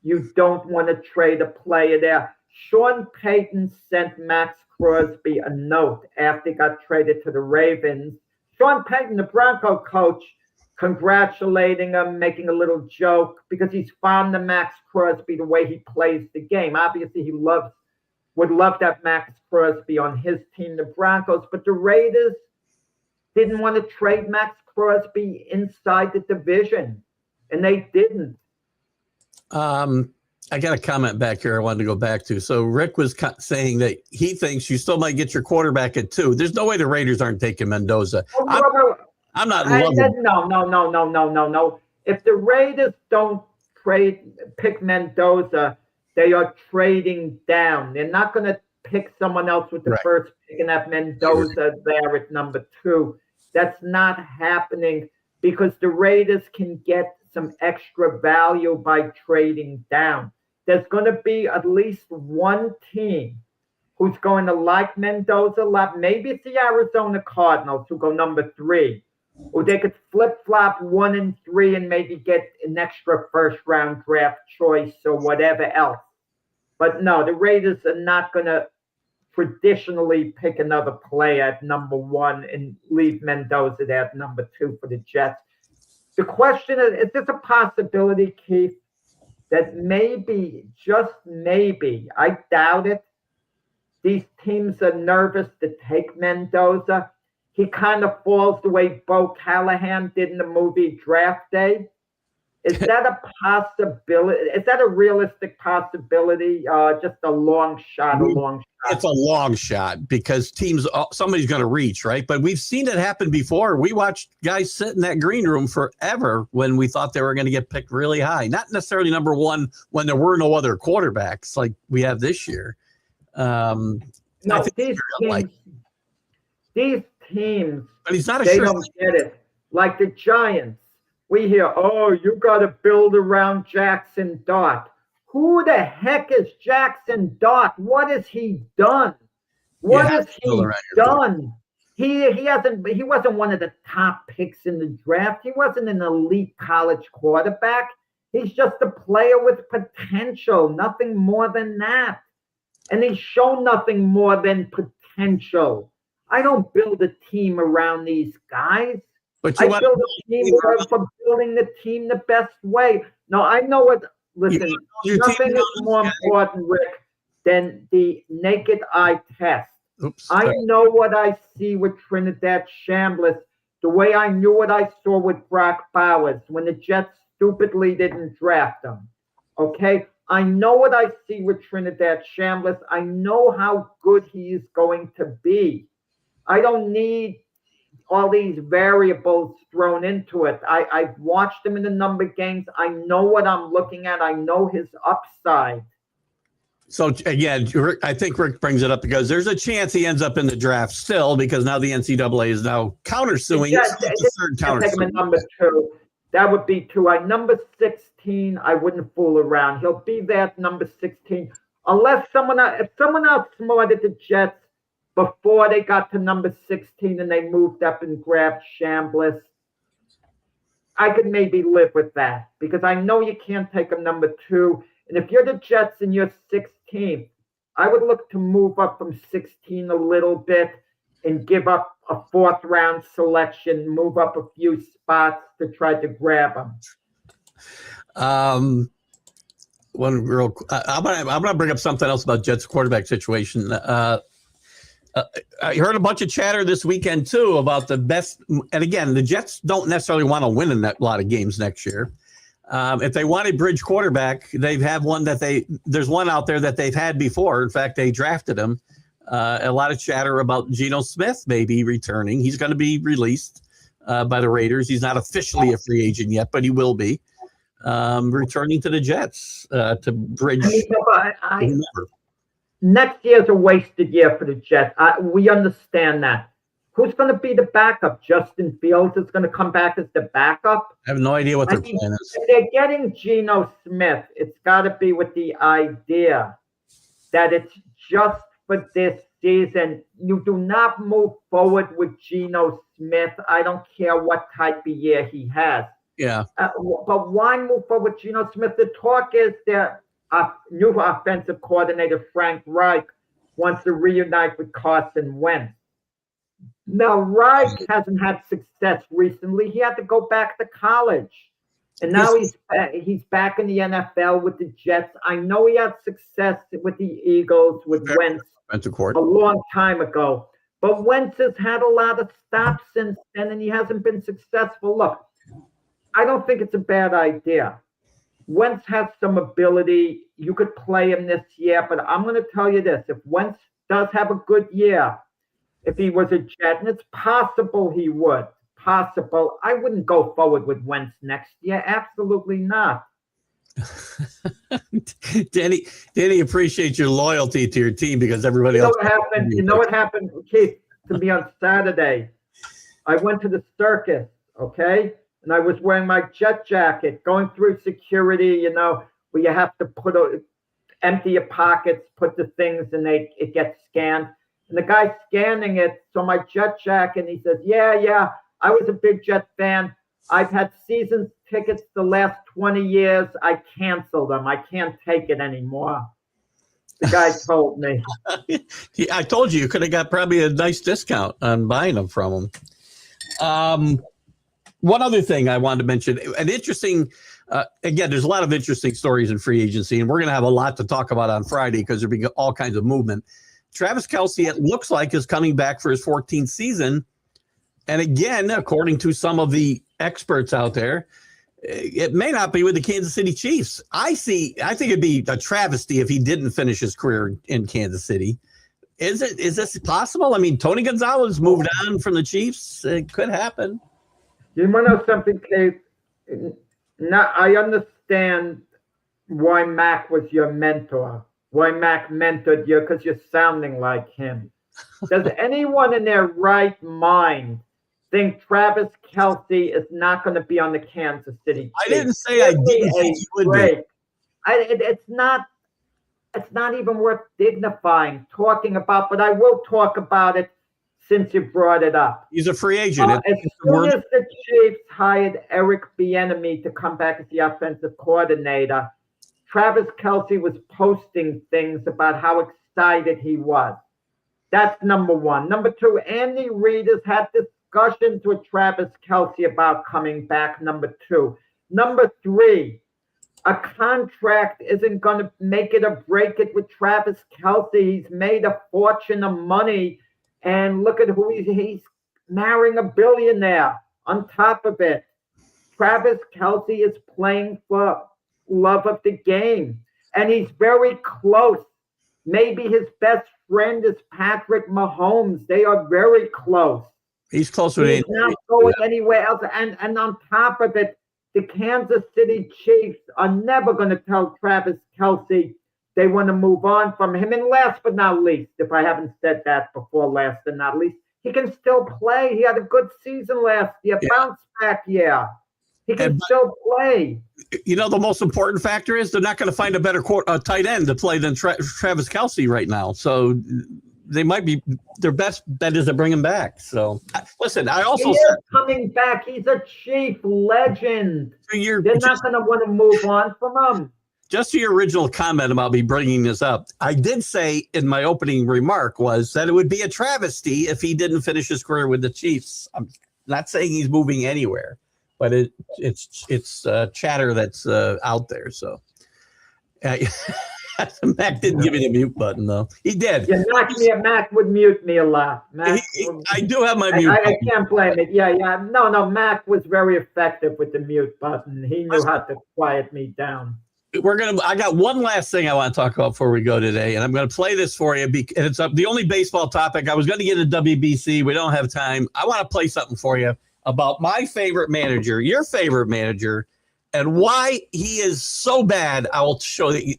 you don't want to trade a player there. Sean Payton sent Max Crosby a note after he got traded to the Ravens. Sean Payton, the Bronco coach, congratulating him, making a little joke because he's fond of Max Crosby, the way he plays the game. Obviously, he would love to have Max Crosby on his team, the Broncos, but the Raiders didn't want to trade Max Crosby inside the division, and they didn't. I got a comment back here I wanted to go back to. So Rick was saying that he thinks you still might get your quarterback at 2. There's no way the Raiders aren't taking Mendoza. I'm not loving it. No. If the Raiders don't pick Mendoza, they are trading down. They're not going to pick someone else with the first pick and have Mendoza there at number 2. That's not happening because the Raiders can get some extra value by trading down. There's going to be at least one team who's going to like Mendoza a lot. Maybe it's the Arizona Cardinals who go number 3. Or they could flip-flop 1 and 3 and maybe get an extra first-round draft choice or whatever else. But no, the Raiders are not going to traditionally pick another player at number 1 and leave Mendoza there at number 2 for the Jets. The question is this a possibility, Keith, that maybe, just maybe, I doubt it, these teams are nervous to take Mendoza? He kind of falls the way Bo Callahan did in the movie Draft Day. Is that a possibility? Is that a realistic possibility? Just a long shot, It's a long shot because somebody's going to reach, right? But we've seen it happen before. We watched guys sit in that green room forever when we thought they were going to get picked really high. Not necessarily number 1 when there were no other quarterbacks like we have this year. These teams, but he's not they don't get it. Like the Giants. We hear, you got to build around Jackson Dart. Who the heck is Jackson Dart? What has he done? He wasn't one of the top picks in the draft. He wasn't an elite college quarterback. He's just a player with potential, nothing more than that. And he's shown nothing more than potential. I don't build a team around these guys. But I build a team for building the team the best way. No, I know what. Listen, nothing is more important, Rick, than the naked eye test. I know what I see with Trinidad Chambliss, the way I knew what I saw with Brock Bowers when the Jets stupidly didn't draft him. Okay? I know what I see with Trinidad Chambliss. I know how good he is going to be. I don't need all these variables thrown into it. I've watched him in a number of games. I know what I'm looking at. I know his upside. So again, I think Rick brings it up because there's a chance he ends up in the draft still, because now the NCAA is now countersuing. Yeah, It's the third take him countersuing. at number 2. That would be 2. At number 16, I wouldn't fool around. He'll be there at number 16, unless if someone outsmarted the Jets before they got to number 16 and they moved up and grabbed Chambliss. I could maybe live with that, because I know you can't take him number 2. And if you're the Jets and you're 16th, I would look to move up from 16 a little bit and give up a 4th round selection, move up a few spots to try to grab him. I'm gonna bring up something else about Jets quarterback situation. I heard a bunch of chatter this weekend too about the best. And again, the Jets don't necessarily want to win in a lot of games next year. If they want a bridge quarterback, they have one there's one out there that they've had before. In fact, they drafted him. A lot of chatter about Geno Smith maybe returning. He's going to be released by the Raiders. He's not officially a free agent yet, but he will be returning to the Jets to bridge. Next year's a wasted year for the Jets. We understand that. Who's going to be the backup? Justin Fields is going to come back as the backup? I have no idea what their plan is. If they're getting Geno Smith, it's got to be with the idea that it's just for this season. You do not move forward with Geno Smith. I don't care what type of year he has. Yeah. But why move forward with Geno Smith? The talk is that new offensive coordinator Frank Reich wants to reunite with Carson Wentz. Now, Reich hasn't had success recently. He had to go back to college. And now he's back in the NFL with the Jets. I know he had success with the Eagles, with Wentz a long time ago. But Wentz has had a lot of stops since then, and he hasn't been successful. Look, I don't think it's a bad idea. Wentz has some ability. You could play him this year, but I'm going to tell you this. If Wentz does have a good year, if he was a Jet, and it's possible he would, I wouldn't go forward with Wentz next year. Absolutely not. Danny appreciates your loyalty to your team because everybody else. You know what happened, Keith, to me on Saturday? I went to the circus, okay? And I was wearing my jet jacket, going through security, where you have to empty your pockets, put the things, and it gets scanned. And the guy scanning it saw my jet jacket, and he says, yeah, I was a big Jet fan. I've had season tickets the last 20 years. I canceled them. I can't take it anymore. The guy told me. I told you could have got probably a nice discount on buying them from him. One other thing I wanted to mention, an interesting, again, there's a lot of interesting stories in free agency, and we're going to have a lot to talk about on Friday because there'll be all kinds of movement. Travis Kelce, it looks like, is coming back for his 14th season. And again, according to some of the experts out there, it may not be with the Kansas City Chiefs. I think it'd be a travesty if he didn't finish his career in Kansas City. Is this possible? I mean, Tony Gonzalez moved on from the Chiefs. It could happen. You want to know something, Kate? Now, I understand why Mac was your mentor. Why Mac mentored you, because you're sounding like him. Does anyone in their right mind think Travis Kelce is not going to be on the Kansas City Chiefs? I didn't say I didn't think he would be. It's not even worth dignifying, talking about, but I will talk about it since you brought it up. He's a free agent. As soon as the Chiefs hired Eric Bieniemy to come back as the offensive coordinator, Travis Kelce was posting things about how excited he was. That's number one. Number two, Andy Reid has had discussions with Travis Kelce about coming back. Number two. Number three, a contract isn't going to make it or break it with Travis Kelce. He's made a fortune of money, and look at who he's marrying, a billionaire on top of it. Travis Kelce is playing for love of the game, and he's very close. Maybe his best friend is Patrick Mahomes. They are very close. He's closer He's to not going anywhere else. And on top of it, the Kansas City Chiefs are never going to tell Travis Kelce they want to move on from him. And last but not least, if I haven't said that before, last but not least, he can still play. He had a good season last year, bounce back year. He can still play. You know, the most important factor is they're not going to find a better tight end to play than Travis Kelce right now. So they might be their best bet is to bring him back. So listen, I also said coming back. He's a Chief legend. They're not going to want to move on from him. Just to your original comment about me bringing this up, I did say in my opening remark was that it would be a travesty if he didn't finish his career with the Chiefs. I'm not saying he's moving anywhere, but it's chatter that's out there. So Mac didn't give me the mute button though. He did. Yeah, Mac would mute me a lot. I do have my mute button. I can't blame it. Yeah. No, Mac was very effective with the mute button. He knew how to quiet me down. I got one last thing I want to talk about before we go today, and I'm going to play this for you. And it's the only baseball topic. I was going to get into WBC. We don't have time. I want to play something for you about my favorite manager, your favorite manager, and why he is so bad. I will show you.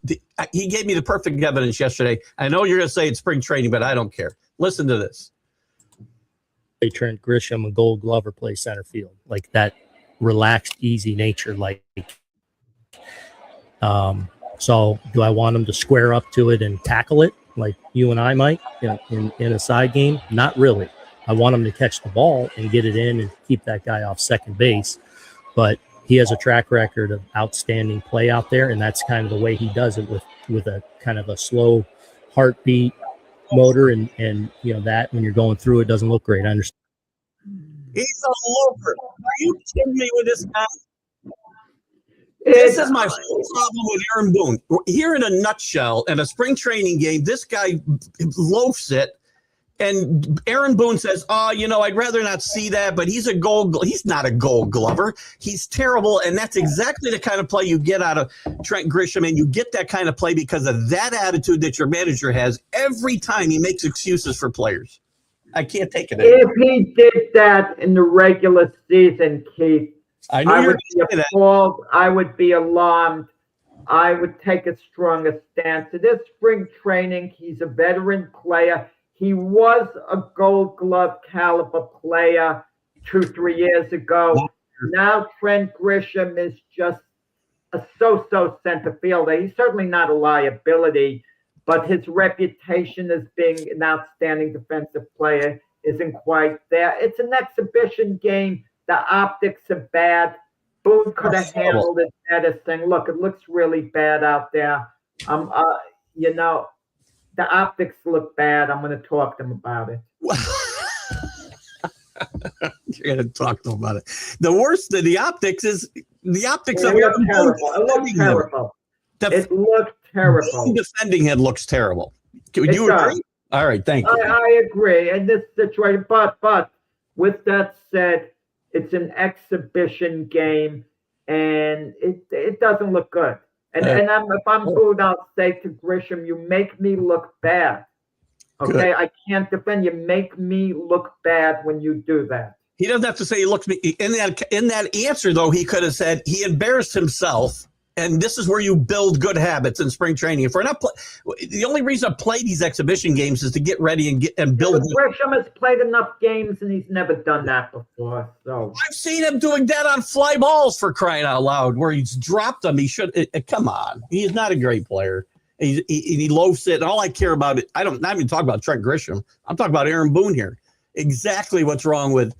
He gave me the perfect evidence yesterday. I know you're going to say it's spring training, but I don't care. Listen to this. Trent Grisham, a Gold Glover, play center field, like that relaxed, easy nature, so do I want him to square up to it and tackle it like you and I might in a side game? Not really. I want him to catch the ball and get it in and keep that guy off second base. But he has a track record of outstanding play out there, and that's kind of the way he does it with a kind of a slow heartbeat motor and that when you're going through it doesn't look great. I understand. He's a loafer. Are you kidding me with this guy? This is my problem with Aaron Boone. Here in a nutshell, in a spring training game, this guy loafs it, and Aaron Boone says, I'd rather not see that, but he's not a Gold Glover. He's terrible, and that's exactly the kind of play you get out of Trent Grisham, and you get that kind of play because of that attitude that your manager has every time he makes excuses for players. I can't take it anymore. If he did that in the regular season, Keith, I would be appalled. I would be alarmed. I would take a stronger stance. In this spring training, he's a veteran player. He was a Gold Glove caliber player 2-3 years ago. Now Trent Grisham is just a so-so center fielder. He's certainly not a liability, but his reputation as being an outstanding defensive player isn't quite there. It's an exhibition game. The optics are bad. Boone could have handled it better, saying, look, it looks really bad out there. The optics look bad. I'm going to talk to them about it. You're going to talk to them about it. The worst of the optics is the optics of Aaron Boone. It looked terrible. It looked terrible. Defending him looks terrible. Would you agree? All right, thank you. I agree in this situation. But with that said, it's an exhibition game, and it doesn't look good. And if I'm Boone, I'll say to Grisham, you make me look bad. Okay, good. I can't defend you. Make me look bad when you do that. He doesn't have to say he looks me in that answer though. He could have said he embarrassed himself. And this is where you build good habits in spring training. If we're not the only reason I play these exhibition games is to get ready and build. Grisham has played enough games, and he's never done that before. So I've seen him doing that on fly balls, for crying out loud, where he's dropped them. He should come on. He's not a great player. He loafs it. And all I care about it. Not even talking about Trent Grisham. I'm talking about Aaron Boone here. Exactly what's wrong with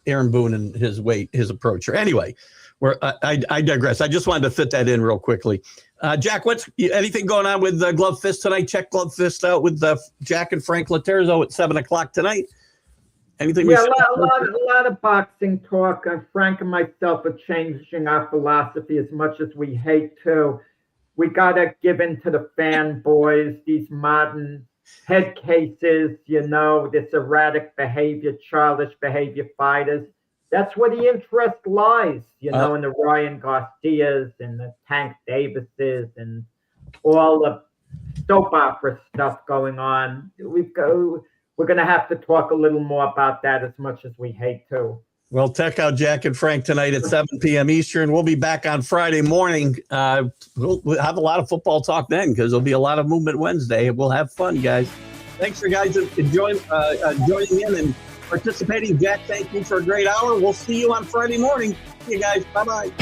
Aaron Boone and his approach. Anyway, I digress. I just wanted to fit that in real quickly. Jack, anything going on with Glove Fist tonight? Check Glove Fist out with Jack and Frank Laterzo at 7:00 tonight. Anything? Yeah, a lot of boxing talk. Frank and myself are changing our philosophy as much as we hate to. We got to give in to the fanboys, these modern head cases, this erratic behavior, childish behavior fighters. That's where the interest lies, in the Ryan Garcias and the Tank Davises and all the soap opera stuff going on. we're going to have to talk a little more about that, as much as we hate to. Well, check out Jack and Frank tonight at 7 p.m. Eastern. We'll be back on Friday morning. We'll have a lot of football talk then, because there'll be a lot of Movement Wednesday. We'll have fun, guys. Thanks for guys joining in and participating. Jack, thank you for a great hour. We'll see you on Friday morning. See you guys. Bye-bye.